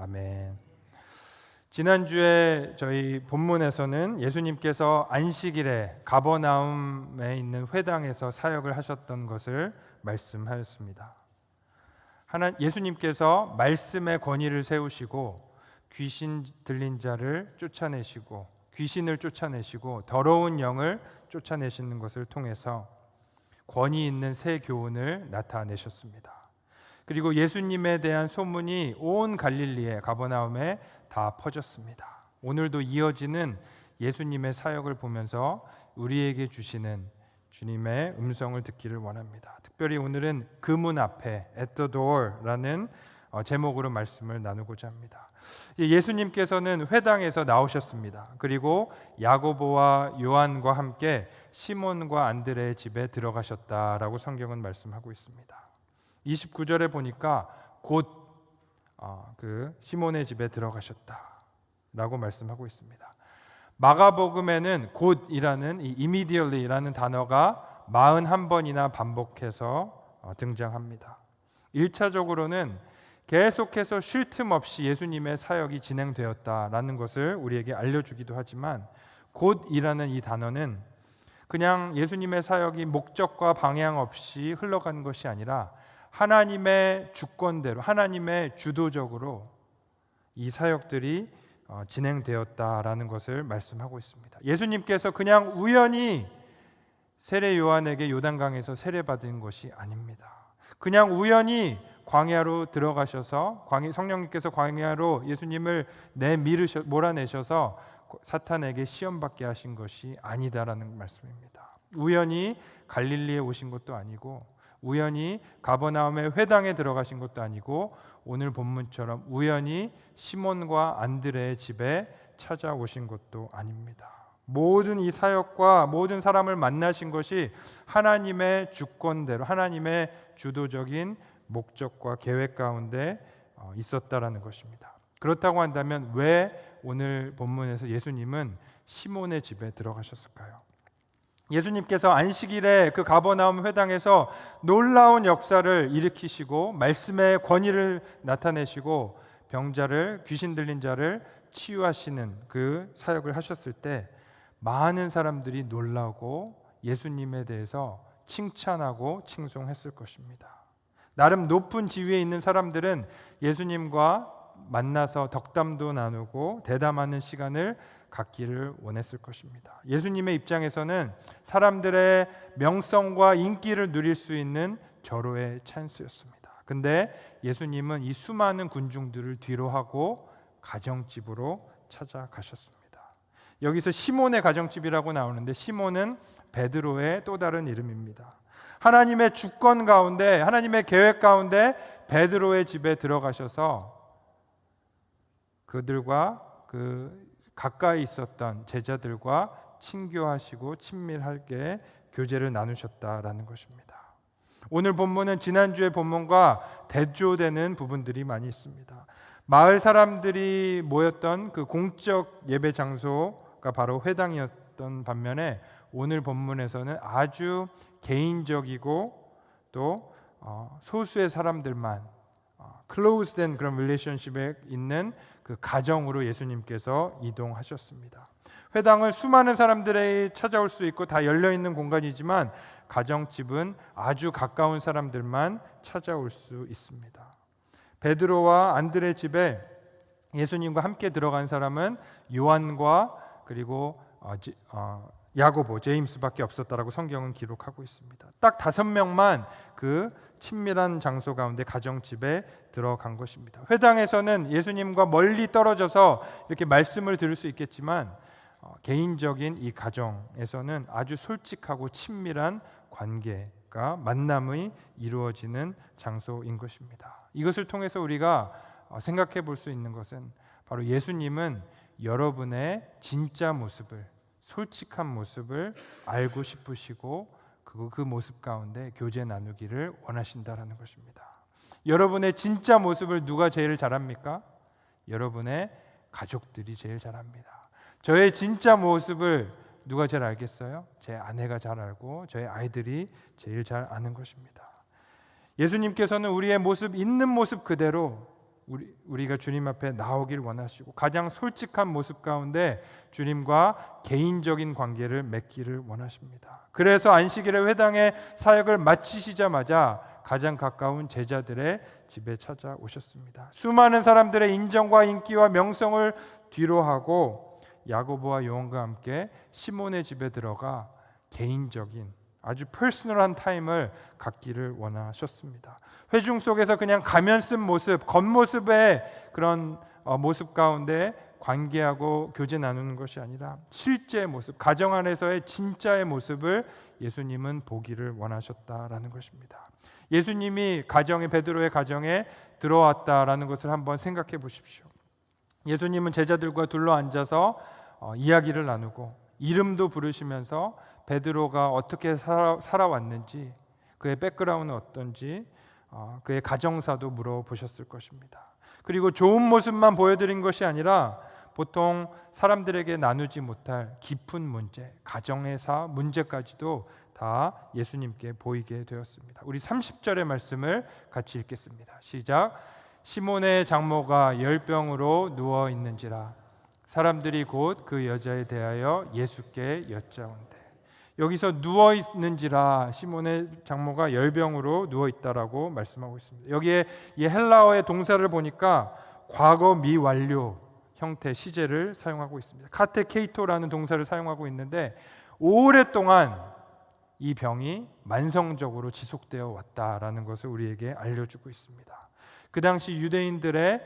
아멘. 지난주에 저희 본문에서는 예수님께서 안식일에 가버나움에 있는 회당에서 사역을 하셨던 것을 말씀하였습니다. 예수님께서 말씀의 권위를 세우시고 귀신 들린 자를 쫓아내시고 귀신을 쫓아내시고 더러운 영을 쫓아내시는 것을 통해서 권위 있는 새 교훈을 나타내셨습니다. 그리고 예수님에 대한 소문이 온 갈릴리에 가버나움에 다 퍼졌습니다. 오늘도 이어지는 예수님의 사역을 보면서 우리에게 주시는 주님의 음성을 듣기를 원합니다. 특별히 오늘은 그 문 앞에 at the door라는 제목으로 말씀을 나누고자 합니다. 예수님께서는 회당에서 나오셨습니다. 그리고 야고보와 요한과 함께 시몬과 안드레의 집에 들어가셨다라고 성경은 말씀하고 있습니다. 29절에 보니까 곧 그 시몬의 집에 들어가셨다라고 말씀하고 있습니다. 마가복음에는 곧이라는 이 immediately라는 단어가 41번이나 반복해서 등장합니다. 1차적으로는 계속해서 쉴 틈 없이 예수님의 사역이 진행되었다라는 것을 우리에게 알려주기도 하지만 곧이라는 이 단어는 그냥 예수님의 사역이 목적과 방향 없이 흘러간 것이 아니라 하나님의 주권대로 하나님의 주도적으로 이 사역들이 진행되었다라는 것을 말씀하고 있습니다. 예수님께서 그냥 우연히 세례 요한에게 요단강에서 세례받은 것이 아닙니다. 그냥 우연히 광야로 들어가셔서 성령님께서 광야로 예수님을 몰아내셔서 사탄에게 시험받게 하신 것이 아니다라는 말씀입니다. 우연히 갈릴리에 오신 것도 아니고 우연히 가버나움의 회당에 들어가신 것도 아니고 오늘 본문처럼 우연히 시몬과 안드레의 집에 찾아오신 것도 아닙니다. 모든 이 사역과 모든 사람을 만나신 것이 하나님의 주권대로 하나님의 주도적인 목적과 계획 가운데 있었다라는 것입니다. 그렇다고 한다면 왜 오늘 본문에서 예수님은 시몬의 집에 들어가셨을까요? 예수님께서 안식일에 그 가버나움 회당에서 놀라운 역사를 일으키시고 말씀의 권위를 나타내시고 병자를 귀신 들린 자를 치유하시는 그 사역을 하셨을 때 많은 사람들이 놀라고 예수님에 대해서 칭찬하고 칭송했을 것입니다. 나름 높은 지위에 있는 사람들은 예수님과 만나서 덕담도 나누고 대담하는 시간을 갖기를 원했을 것입니다. 예수님의 입장에서는 사람들의 명성과 인기를 누릴 수 있는 절호의 찬스였습니다. 근데 예수님은 이 수많은 군중들을 뒤로하고 가정집으로 찾아가셨습니다. 여기서 시몬의 가정집이라고 나오는데 시몬은 베드로의 또 다른 이름입니다. 하나님의 주권 가운데 하나님의 계획 가운데 베드로의 집에 들어가셔서 그들과 가까이 있었던 제자들과 친교하시고 친밀하게 교제를 나누셨다라는 것입니다. 오늘 본문은 지난주의 본문과 대조되는 부분들이 많이 있습니다. 마을 사람들이 모였던 그 공적 예배 장소가 바로 회당이었던 반면에 오늘 본문에서는 아주 개인적이고 또 소수의 사람들만 close된 그런 relationship에 있는 그 가정으로 예수님께서 이동하셨습니다. 회당은 수많은 사람들이 찾아올 수 있고 다 열려있는 공간이지만 가정집은 아주 가까운 사람들만 찾아올 수 있습니다. 베드로와 안드레 집에 예수님과 함께 들어간 사람은 요한과 그리고 야고보, 제임스밖에 없었다라고 성경은 기록하고 있습니다. 딱 5명만 그 친밀한 장소 가운데 가정집에 들어간 것입니다. 회당에서는 예수님과 멀리 떨어져서 이렇게 말씀을 들을 수 있겠지만 개인적인 이 가정에서는 아주 솔직하고 친밀한 관계가 만남이 이루어지는 장소인 것입니다. 이것을 통해서 우리가 생각해 볼 수 있는 것은 바로 예수님은 여러분의 진짜 모습을 솔직한 모습을 알고 싶으시고 그 모습 가운데 교제 나누기를 원하신다라는 것입니다. 여러분의 진짜 모습을 누가 제일 잘합니까? 여러분의 가족들이 제일 잘합니다. 저의 진짜 모습을 누가 제일 알겠어요? 제 아내가 잘 알고 저의 아이들이 제일 잘 아는 것입니다. 예수님께서는 우리의 모습 있는 모습 그대로 우리가 주님 앞에 나오길 원하시고 가장 솔직한 모습 가운데 주님과 개인적인 관계를 맺기를 원하십니다. 그래서 안식일에 회당의 사역을 마치시자마자 가장 가까운 제자들의 집에 찾아오셨습니다. 수많은 사람들의 인정과 인기와 명성을 뒤로하고 야고보와 요한과 함께 시몬의 집에 들어가 개인적인 아주 퍼스널한 타임을 갖기를 원하셨습니다. 회중 속에서 그냥 가면 쓴 모습, 겉모습의 그런 모습 가운데 관계하고 교제 나누는 것이 아니라 실제의 모습, 가정 안에서의 진짜의 모습을 예수님은 보기를 원하셨다라는 것입니다. 예수님이 베드로의 가정에 들어왔다라는 것을 한번 생각해 보십시오. 예수님은 제자들과 둘러 앉아서 이야기를 나누고 이름도 부르시면서 베드로가 어떻게 살아왔는지, 그의 백그라운드는 어떤지, 그의 가정사도 물어보셨을 것입니다. 그리고 좋은 모습만 보여드린 것이 아니라 보통 사람들에게 나누지 못할 깊은 문제, 가정의사 문제까지도 다 예수님께 보이게 되었습니다. 우리 30절의 말씀을 같이 읽겠습니다. 시작. 시몬의 장모가 열병으로 누워 있는지라 사람들이 곧 그 여자에 대하여 예수께 여짜온대. 여기서 누워 있는지라 시몬의 장모가 열병으로 누워 있다라고 말씀하고 있습니다. 여기에 이 헬라어의 동사를 보니까 과거 미완료 형태 시제를 사용하고 있습니다. 카테케이토라는 동사를 사용하고 있는데 오랫동안 이 병이 만성적으로 지속되어 왔다라는 것을 우리에게 알려주고 있습니다. 그 당시 유대인들의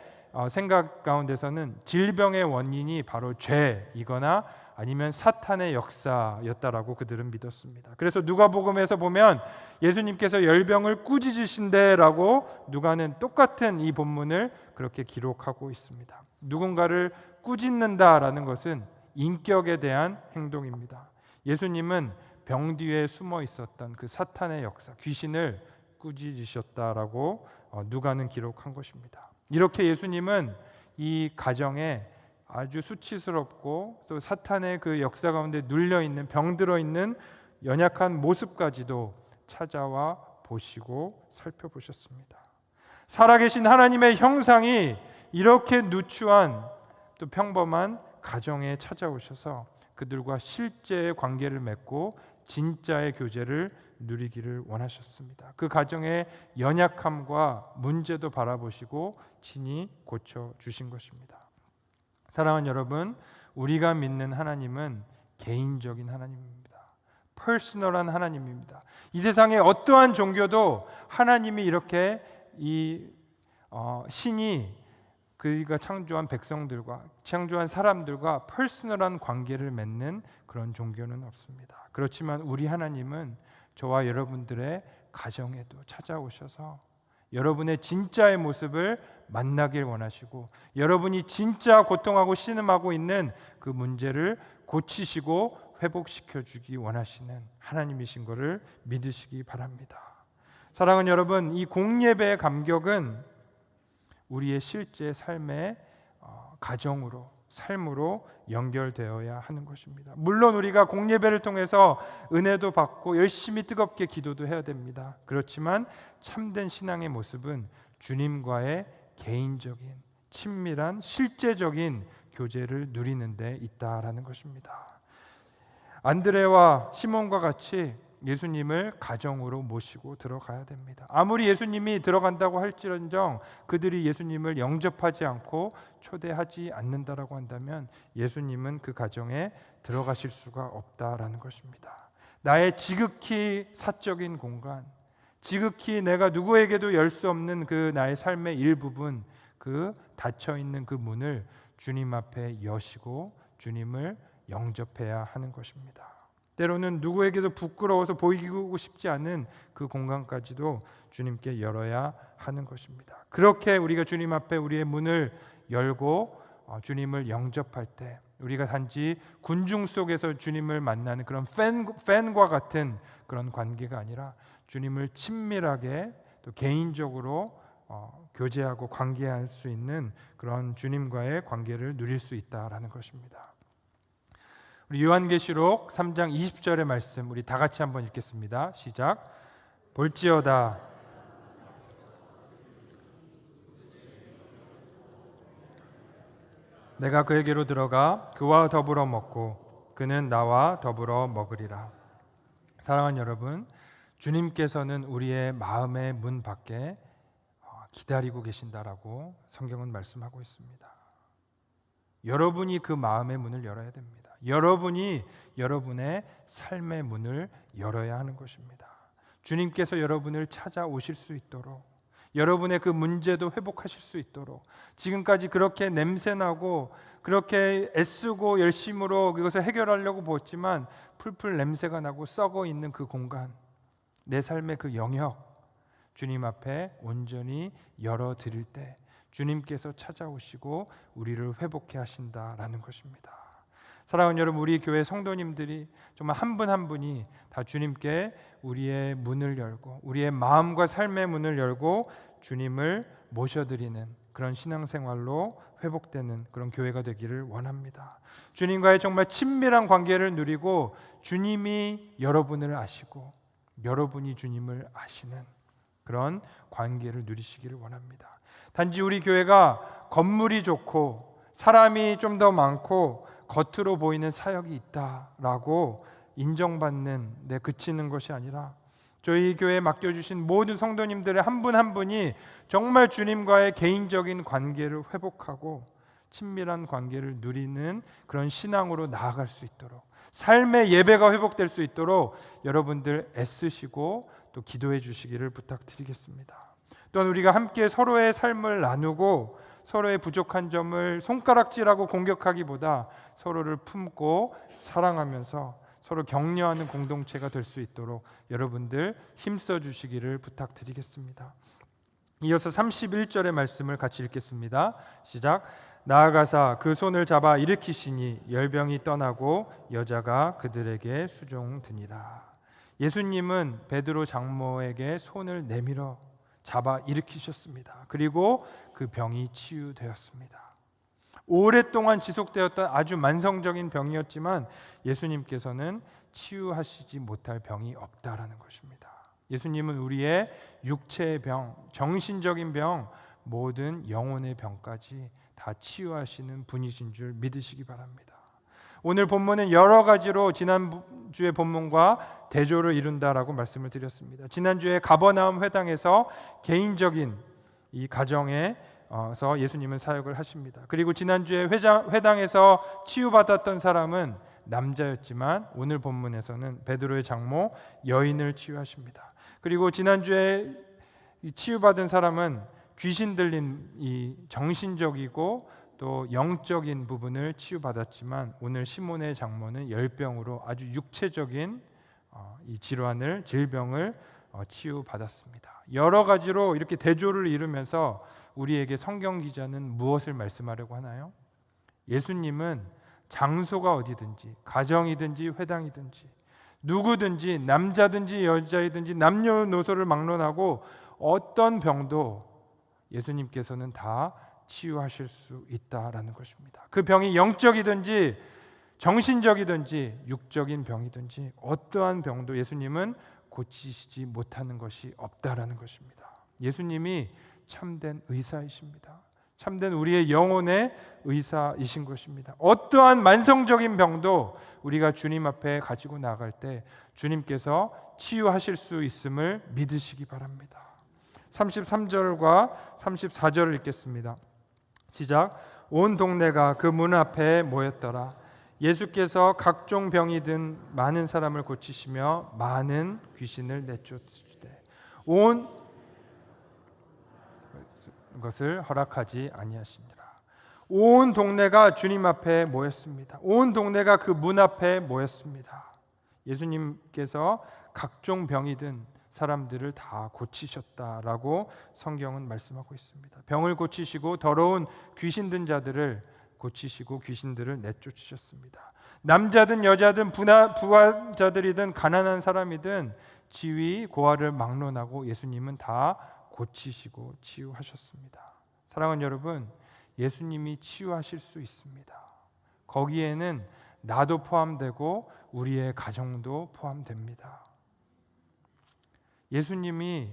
생각 가운데서는 질병의 원인이 바로 죄이거나 아니면 사탄의 역사였다라고 그들은 믿었습니다. 그래서 누가복음에서 보면 예수님께서 열병을 꾸짖으신대라고 누가는 똑같은 이 본문을 그렇게 기록하고 있습니다. 누군가를 꾸짖는다라는 것은 인격에 대한 행동입니다. 예수님은 병 뒤에 숨어 있었던 그 사탄의 역사, 귀신을 꾸짖으셨다라고 누가는 기록한 것입니다. 이렇게 예수님은 이 가정에 아주 수치스럽고 또 사탄의 그 역사 가운데 눌려 있는 병들어 있는 연약한 모습까지도 찾아와 보시고 살펴보셨습니다. 살아계신 하나님의 형상이 이렇게 누추한 또 평범한 가정에 찾아오셔서 그들과 실제의 관계를 맺고 진짜의 교제를 누리기를 원하셨습니다. 그 가정의 연약함과 문제도 바라보시고 친히 고쳐 주신 것입니다. 사랑하는 여러분, 우리가 믿는 하나님은 개인적인 하나님입니다. 퍼스널한 하나님입니다. 이 세상의 어떠한 종교도 하나님이 이렇게 신이 그가 창조한 백성들과 창조한 사람들과 퍼스널한 관계를 맺는 그런 종교는 없습니다. 그렇지만 우리 하나님은 저와 여러분들의 가정에도 찾아오셔서 여러분의 진짜의 모습을 만나길 원하시고 여러분이 진짜 고통하고 신음하고 있는 그 문제를 고치시고 회복시켜 주기 원하시는 하나님이신 것을 믿으시기 바랍니다. 사랑하는 여러분, 이 공예배의 감격은 우리의 실제 삶의 가정으로 삶으로 연결되어야 하는 것입니다. 물론 우리가 공예배를 통해서 은혜도 받고 열심히 뜨겁게 기도도 해야 됩니다. 그렇지만 참된 신앙의 모습은 주님과의 개인적인 친밀한 실제적인 교제를 누리는 데 있다라는 것입니다. 안드레와 시몬과 같이 예수님을 가정으로 모시고 들어가야 됩니다. 아무리 예수님이 들어간다고 할지언정 그들이 예수님을 영접하지 않고 초대하지 않는다라고 한다면 예수님은 그 가정에 들어가실 수가 없다라는 것입니다. 나의 지극히 사적인 공간, 지극히 내가 누구에게도 열 수 없는 그 나의 삶의 일부분, 그 닫혀 있는 그 문을 주님 앞에 여시고 주님을 영접해야 하는 것입니다. 때로는 누구에게도 부끄러워서 보이고 싶지 않은 그 공간까지도 주님께 열어야 하는 것입니다. 그렇게 우리가 주님 앞에 우리의 문을 열고 주님을 영접할 때 우리가 단지 군중 속에서 주님을 만나는 그런 팬과 같은 그런 관계가 아니라 주님을 친밀하게 또 개인적으로 교제하고 관계할 수 있는 그런 주님과의 관계를 누릴 수 있다라는 것입니다. 우리 요한계시록 3장 20절의 말씀 우리 다 같이 한번 읽겠습니다. 시작. 볼지어다 내가 그에게로 들어가 그와 더불어 먹고 그는 나와 더불어 먹으리라. 사랑하는 여러분, 주님께서는 우리의 마음의 문 밖에 기다리고 계신다라고 성경은 말씀하고 있습니다. 여러분이 그 마음의 문을 열어야 됩니다. 여러분이 여러분의 삶의 문을 열어야 하는 것입니다. 주님께서 여러분을 찾아오실 수 있도록, 여러분의 그 문제도 회복하실 수 있도록, 지금까지 그렇게 냄새나고 그렇게 애쓰고 열심으로 그것을 해결하려고 보았지만 풀풀 냄새가 나고 썩어 있는 그 공간, 내 삶의 그 영역, 주님 앞에 온전히 열어드릴 때 주님께서 찾아오시고 우리를 회복해 하신다라는 것입니다. 사랑하는 여러분, 우리 교회 성도님들이 정말 한 분 한 분이 다 주님께 우리의 문을 열고 우리의 마음과 삶의 문을 열고 주님을 모셔드리는 그런 신앙생활로 회복되는 그런 교회가 되기를 원합니다. 주님과의 정말 친밀한 관계를 누리고 주님이 여러분을 아시고 여러분이 주님을 아시는 그런 관계를 누리시기를 원합니다. 단지 우리 교회가 건물이 좋고 사람이 좀 더 많고 겉으로 보이는 사역이 있다라고 인정받는 데 그치는 것이 아니라 저희 교회에 맡겨주신 모든 성도님들의 한 분 한 분이 정말 주님과의 개인적인 관계를 회복하고 친밀한 관계를 누리는 그런 신앙으로 나아갈 수 있도록, 삶의 예배가 회복될 수 있도록 여러분들 애쓰시고 또 기도해 주시기를 부탁드리겠습니다. 또한 우리가 함께 서로의 삶을 나누고 서로의 부족한 점을 손가락질하고 공격하기보다 서로를 품고 사랑하면서 서로 격려하는 공동체가 될 수 있도록 여러분들 힘써 주시기를 부탁드리겠습니다. 이어서 31절의 말씀을 같이 읽겠습니다. 시작. 나아가사 그 손을 잡아 일으키시니 열병이 떠나고 여자가 그들에게 수종드니라. 예수님은 베드로 장모에게 손을 내밀어 잡아 일으키셨습니다. 그리고 그 병이 치유되었습니다. 오랫동안 지속되었던 아주 만성적인 병이었지만 예수님께서는 치유하시지 못할 병이 없다라는 것입니다. 예수님은 우리의 육체의 병, 정신적인 병, 모든 영혼의 병까지 다 치유하시는 분이신 줄 믿으시기 바랍니다. 오늘 본문은 여러 가지로 지난주의 본문과 대조를 이룬다라고 말씀을 드렸습니다. 지난주에 가버나움 회당에서 개인적인 이 가정에서 예수님은 사역을 하십니다. 그리고 지난주에 회당에서 치유받았던 사람은 남자였지만 오늘 본문에서는 베드로의 장모 여인을 치유하십니다. 그리고 지난주에 치유받은 사람은 귀신 들린 이 정신적이고 또 영적인 부분을 치유받았지만 오늘 시몬의 장모는 열병으로 아주 육체적인 이 질병을 치유받았습니다. 여러 가지로 이렇게 대조를 이루면서 우리에게 성경 기자는 무엇을 말씀하려고 하나요? 예수님은 장소가 어디든지 가정이든지 회당이든지 누구든지 남자든지 여자이든지 남녀노소를 막론하고 어떤 병도 예수님께서는 다 치유하실 수 있다라는 것입니다. 그 병이 영적이든지 정신적이든지 육적인 병이든지 어떠한 병도 예수님은 고치시지 못하는 것이 없다라는 것입니다. 예수님이 참된 의사이십니다. 참된 우리의 영혼의 의사이신 것입니다. 어떠한 만성적인 병도 우리가 주님 앞에 가지고 나갈 때 주님께서 치유하실 수 있음을 믿으시기 바랍니다. 33절과 34절을 읽겠습니다. 시작. 온 동네가 그 문 앞에 모였더라. 예수께서 각종 병이 든 많은 사람을 고치시며 많은 귀신을 내쫓으시되 온 것을 허락하지 아니하시니라. 온 동네가 주님 앞에 모였습니다. 온 동네가 그 문 앞에 모였습니다. 예수님께서 각종 병이 든 사람들을 다 고치셨다라고 성경은 말씀하고 있습니다. 병을 고치시고 더러운 귀신 든 자들을 고치시고 귀신들을 내쫓으셨습니다. 남자든 여자든 부자들이든 가난한 사람이든 지위 고아를 막론하고 예수님은 다 고치시고 치유하셨습니다. 사랑하는 여러분, 예수님이 치유하실 수 있습니다. 거기에는 나도 포함되고 우리의 가정도 포함됩니다. 예수님이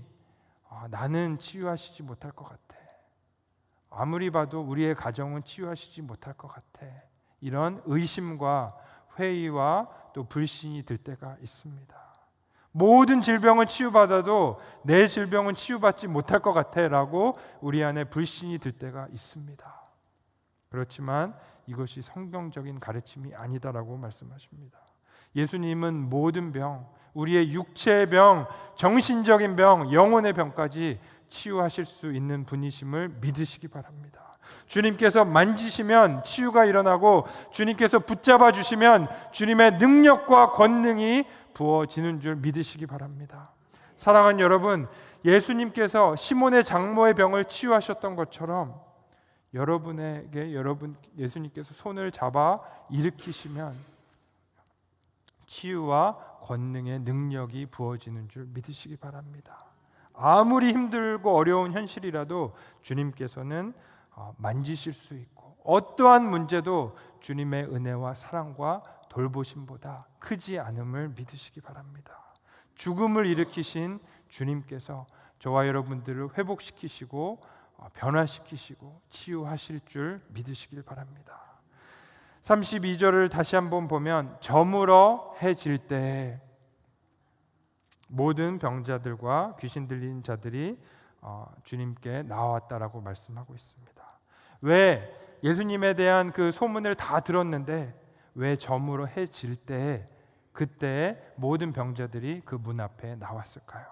나는 치유하시지 못할 것 같아. 아무리 봐도 우리의 가정은 치유하시지 못할 것 같아. 이런 의심과 회의와 또 불신이 들 때가 있습니다. 모든 질병은 치유받아도 내 질병은 치유받지 못할 것 같아 라고 우리 안에 불신이 들 때가 있습니다. 그렇지만 이것이 성경적인 가르침이 아니다라고 말씀하십니다. 예수님은 모든 병, 우리의 육체의 병, 정신적인 병, 영혼의 병까지 치유하실 수 있는 분이심을 믿으시기 바랍니다. 주님께서 만지시면 치유가 일어나고 주님께서 붙잡아 주시면 주님의 능력과 권능이 부어지는 줄 믿으시기 바랍니다. 사랑하는 여러분, 예수님께서 시몬의 장모의 병을 치유하셨던 것처럼 여러분에게 예수님께서 손을 잡아 일으키시면 치유와 권능의 능력이 부어지는 줄 믿으시기 바랍니다. 아무리 힘들고 어려운 현실이라도 주님께서는 만지실 수 있고 어떠한 문제도 주님의 은혜와 사랑과 돌보심보다 크지 않음을 믿으시기 바랍니다. 죽음을 일으키신 주님께서 저와 여러분들을 회복시키시고 변화시키시고 치유하실 줄 믿으시길 바랍니다. 32절을 다시 한번 보면 저물어 해질 때 모든 병자들과 귀신 들린 자들이 주님께 나왔다라고 말씀하고 있습니다. 왜 예수님에 대한 그 소문을 다 들었는데 왜 저물어 해질 때 그때 모든 병자들이 그 문 앞에 나왔을까요?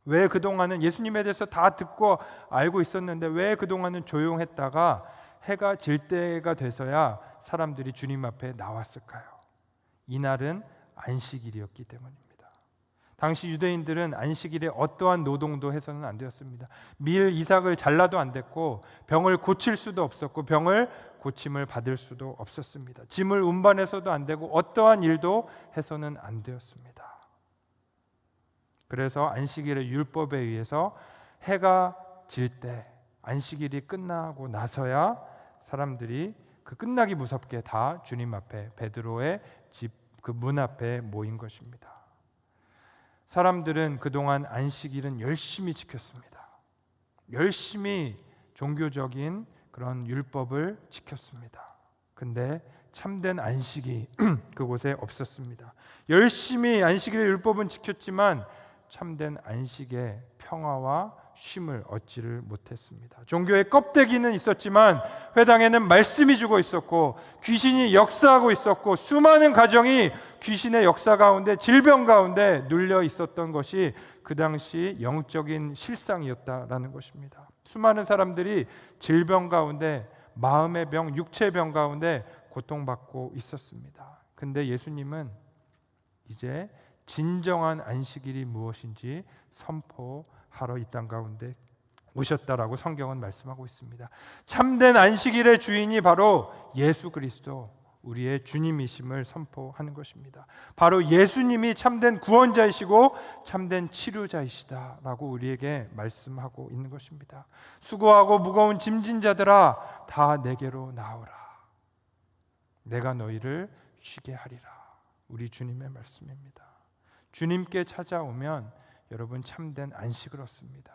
왜 그동안은 예수님에 대해서 다 듣고 알고 있었는데 왜 그동안은 조용했다가 해가 질 때가 돼서야 사람들이 주님 앞에 나왔을까요? 이날은 안식일이었기 때문입니다. 당시 유대인들은 안식일에 어떠한 노동도 해서는 안 되었습니다. 밀 이삭을 잘라도 안 됐고 병을 고칠 수도 없었고 병을 고침을 받을 수도 없었습니다. 짐을 운반해서도 안 되고 어떠한 일도 해서는 안 되었습니다. 그래서 안식일의 율법에 의해서 해가 질 때 안식일이 끝나고 나서야 사람들이 그 끝나기 무섭게 다 주님 앞에 베드로의 집 그 문 앞에 모인 것입니다. 사람들은 그동안 안식일은 열심히 지켰습니다. 열심히 종교적인 그런 율법을 지켰습니다. 근데 참된 안식이 그곳에 없었습니다. 열심히 안식일의 율법은 지켰지만 참된 안식의 평화와 쉼을 얻지를 못했습니다. 종교의 껍데기는 있었지만 회당에는 말씀이 죽어 있었고 귀신이 역사하고 있었고 수많은 가정이 귀신의 역사 가운데 질병 가운데 눌려 있었던 것이 그 당시 영적인 실상이었다라는 것입니다. 수많은 사람들이 질병 가운데 마음의 병, 육체의 병 가운데 고통받고 있었습니다. 근데 예수님은 이제 진정한 안식일이 무엇인지 선포하러 이 땅 가운데 오셨다라고 성경은 말씀하고 있습니다. 참된 안식일의 주인이 바로 예수 그리스도 우리의 주님이심을 선포하는 것입니다. 바로 예수님이 참된 구원자이시고 참된 치료자이시다라고 우리에게 말씀하고 있는 것입니다. 수고하고 무거운 짐진 자들아 다 내게로 나오라. 내가 너희를 쉬게 하리라. 우리 주님의 말씀입니다. 주님께 찾아오면 여러분 참된 안식을 얻습니다.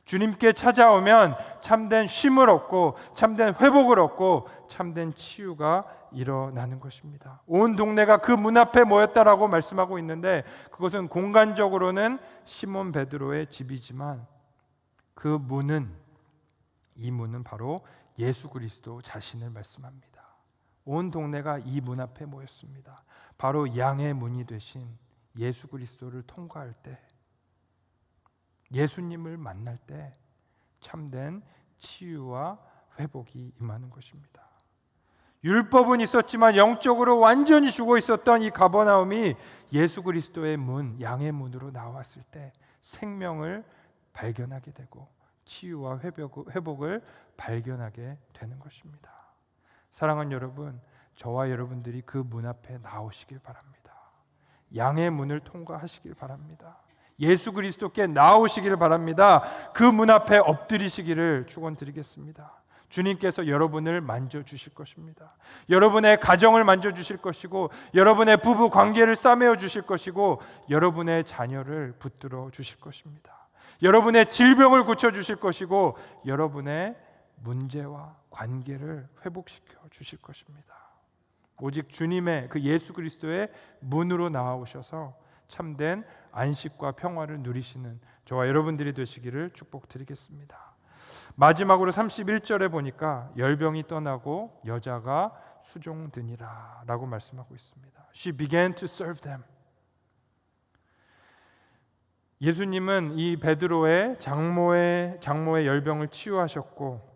주님께 찾아오면 참된 쉼을 얻고 참된 회복을 얻고 참된 치유가 일어나는 것입니다. 온 동네가 그 문 앞에 모였다라고 말씀하고 있는데 그것은 공간적으로는 시몬 베드로의 집이지만 이 문은 바로 예수 그리스도 자신을 말씀합니다. 온 동네가 이 문 앞에 모였습니다. 바로 양의 문이 되신 예수 그리스도를 통과할 때 예수님을 만날 때 참된 치유와 회복이 임하는 것입니다. 율법은 있었지만 영적으로 완전히 죽어 있었던 이 가버나움이 예수 그리스도의 문, 양의 문으로 나왔을 때 생명을 발견하게 되고 치유와 회복을 발견하게 되는 것입니다. 사랑하는 여러분, 저와 여러분들이 그 문 앞에 나오시길 바랍니다. 양의 문을 통과하시길 바랍니다. 예수 그리스도께 나오시기를 바랍니다. 그 문 앞에 엎드리시기를 축원드리겠습니다. 주님께서 여러분을 만져주실 것입니다. 여러분의 가정을 만져주실 것이고 여러분의 부부 관계를 싸매어 주실 것이고 여러분의 자녀를 붙들어 주실 것입니다. 여러분의 질병을 고쳐주실 것이고 여러분의 문제와 관계를 회복시켜 주실 것입니다. 오직 주님의 그 예수 그리스도의 문으로 나아오셔서 참된 안식과 평화를 누리시는 저와 여러분들이 되시기를 축복드리겠습니다. 마지막으로 31절에 보니까 열병이 떠나고 여자가 수종드니라 라고 말씀하고 있습니다. She began to serve them. 예수님은 이 베드로의 장모의 열병을 치유하셨고,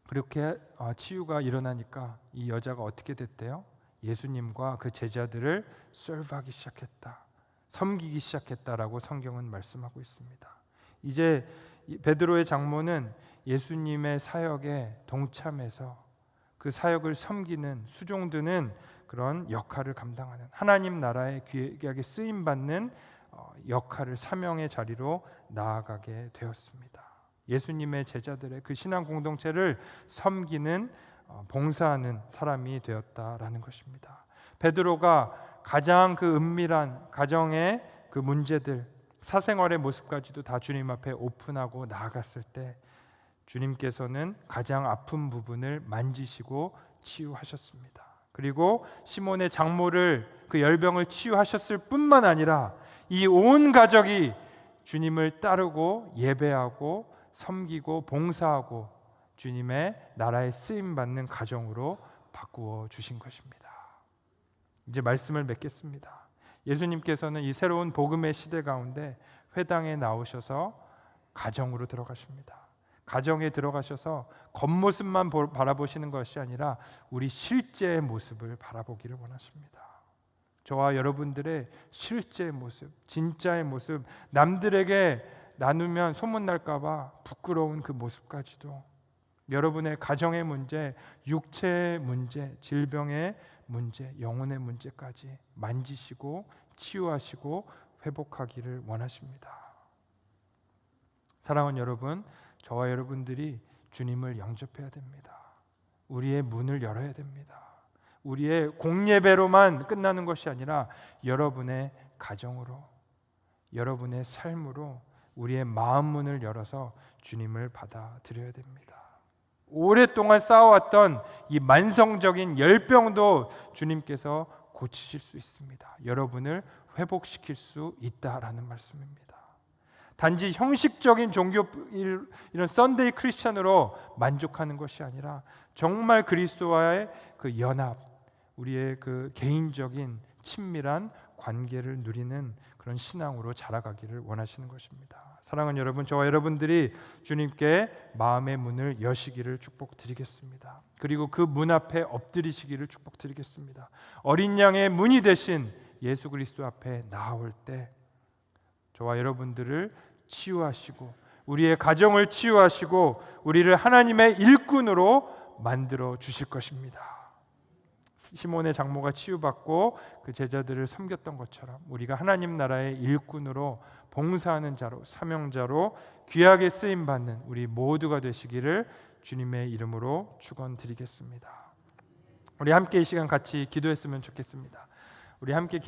그렇게 치유가 일어나니까 이 여자가 어떻게 됐대요? 예수님과 그 제자들을 serve하기 시작했다, 섬기기 시작했다라고 성경은 말씀하고 있습니다. 이제 베드로의 장모는 예수님의 사역에 동참해서 그 사역을 섬기는, 수종드는 그런 역할을 감당하는, 하나님 나라의 귀하게 쓰임 받는 역할을, 사명의 자리로 나아가게 되었습니다. 예수님의 제자들의 그 신앙 공동체를 섬기는, 봉사하는 사람이 되었다라는 것입니다. 베드로가 가장 그 은밀한 가정의 그 문제들, 사생활의 모습까지도 다 주님 앞에 오픈하고 나아갔을 때 주님께서는 가장 아픈 부분을 만지시고 치유하셨습니다. 그리고 시몬의 장모를, 그 열병을 치유하셨을 뿐만 아니라 이 온 가족이 주님을 따르고 예배하고 섬기고 봉사하고 주님의 나라에 쓰임 받는 가정으로 바꾸어 주신 것입니다. 이제 말씀을 맺겠습니다. 예수님께서는 이 새로운 복음의 시대 가운데 회당에 나오셔서 가정으로 들어가십니다. 가정에 들어가셔서 겉모습만 바라보시는 것이 아니라 우리 실제의 모습을 바라보기를 원하십니다. 저와 여러분들의 실제의 모습, 진짜의 모습, 남들에게 나누면 소문날까 봐 부끄러운 그 모습까지도, 여러분의 가정의 문제, 육체의 문제, 질병의 문제, 영혼의 문제까지 만지시고 치유하시고 회복하기를 원하십니다. 사랑하는 여러분, 저와 여러분들이 주님을 영접해야 됩니다. 우리의 문을 열어야 됩니다. 우리의 공예배로만 끝나는 것이 아니라 여러분의 가정으로, 여러분의 삶으로 우리의 마음 문을 열어서 주님을 받아들여야 됩니다. 오랫동안 쌓아왔던 이 만성적인 열병도 주님께서 고치실 수 있습니다. 여러분을 회복시킬 수 있다라는 말씀입니다. 단지 형식적인 종교, 이런 썬데이 크리스찬으로 만족하는 것이 아니라 정말 그리스도와의 그 연합, 우리의 그 개인적인 친밀한 관계를 누리는 그런 신앙으로 자라가기를 원하시는 것입니다. 사랑하는 여러분, 저와 여러분들이 주님께 마음의 문을 여시기를 축복드리겠습니다. 그리고 그 문 앞에 엎드리시기를 축복드리겠습니다. 어린 양의 문이 되신 예수 그리스도 앞에 나아올 때 저와 여러분들을 치유하시고 우리의 가정을 치유하시고 우리를 하나님의 일꾼으로 만들어 주실 것입니다. 시몬의 장모가 치유받고 그 제자들을 섬겼던 것처럼 우리가 하나님 나라의 일꾼으로 봉사하는 자로, 사명자로 귀하게 쓰임 받는 우리 모두가 되시기를 주님의 이름으로 축원드리겠습니다. 우리 함께 이 시간 같이 기도했으면 좋겠습니다. 우리 함께